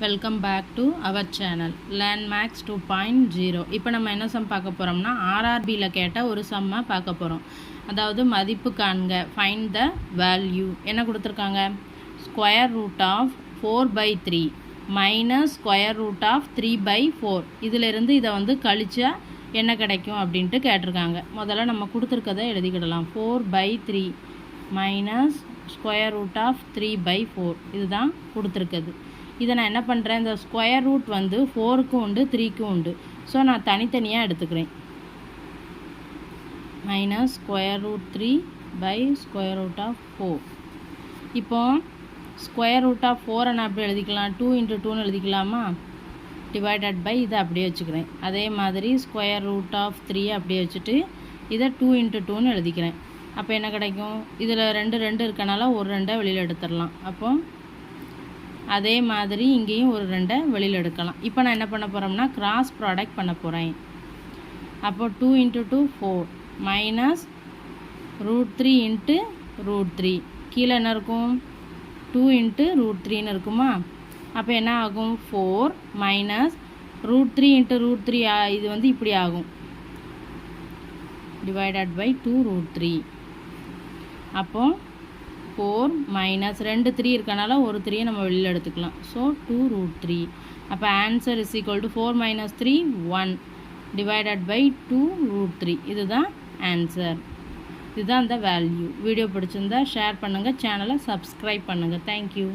Welcome back to our channel learn max 2.0. இப்போ நம்ம என்ன சம் பார்க்க போகிறோம்னா ஆர்ஆர்பியில் கேட்ட ஒரு சம்மை பார்க்க போகிறோம். அதாவது மதிப்பு காண்க, ஃபைண்ட் த வேல்யூ. என்ன கொடுத்துருக்காங்க? Square root of 4/3 minus square root of 3/4. இதிலிருந்து இதை வந்து கழிச்சா என்ன கிடைக்கும் அப்படின்ட்டு கேட்டிருக்காங்க. முதல்ல நம்ம கொடுத்துருக்கதை எழுதிக்கிடலாம். 4/3 மைனஸ் ஸ்கொயர் ரூட் ஆஃப் 3/4 இதுதான் கொடுத்துருக்குது. இதை நான் என்ன பண்ணுறேன், இந்த ஸ்கொயர் ரூட் வந்து 4க்கும் உண்டு 3க்கும் உண்டு. ஸோ நான் தனித்தனியாக எடுத்துக்கிறேன். Minus square root 3 by square root of 4. இப்போ ஸ்கொயர் ரூட் ஆஃப் 4 நான் அப்படி எழுதிக்கலாம், 2 × 2ன்னு எழுதிக்கலாமா? டிவைடட் பை இதை அப்படியே வச்சுக்கிறேன். அதே மாதிரி ஸ்கொயர் ரூட் ஆஃப் 3 அப்படியே வச்சுட்டு இதை 2 × 2ன்னு எழுதிக்கிறேன். அப்போ என்ன கிடைக்கும்? இதில் 2 இருக்கனால ஒரு 2 வெளியில் எடுத்துடலாம். அப்போ அதே மாதிரி இங்கேயும் ஒரு 2 வெளியில் எடுக்கலாம். இப்போ நான் என்ன பண்ண போகிறோம்னா கிராஸ் ப்ராடக்ட் பண்ண போகிறேன். அப்போ 2 × 2 4 மைனஸ் √3 × √3. கீழே என்ன இருக்கும்? 2 × √3ன்னு இருக்குமா? அப்போ என்ன ஆகும்? 4 மைனஸ் √3 × √3 இது வந்து இப்படி ஆகும், டிவைடட் பை 2√3. அப்போ 4 மைனஸ் 2 3 இருக்கனால ஒரு 3 நம்ம வெளியில் எடுத்துக்கலாம். ஸோ 2√3. அப்போ answer is equal to 4 minus 3 1 divided by 2√3. இதுதான் ஆன்சர். இதுதான் அந்த வேல்யூ. வீடியோ பிடிச்சிருந்தா ஷேர் பண்ணுங்கள், சேனலை சப்ஸ்கிரைப் பண்ணுங்கள். தேங்க்யூ.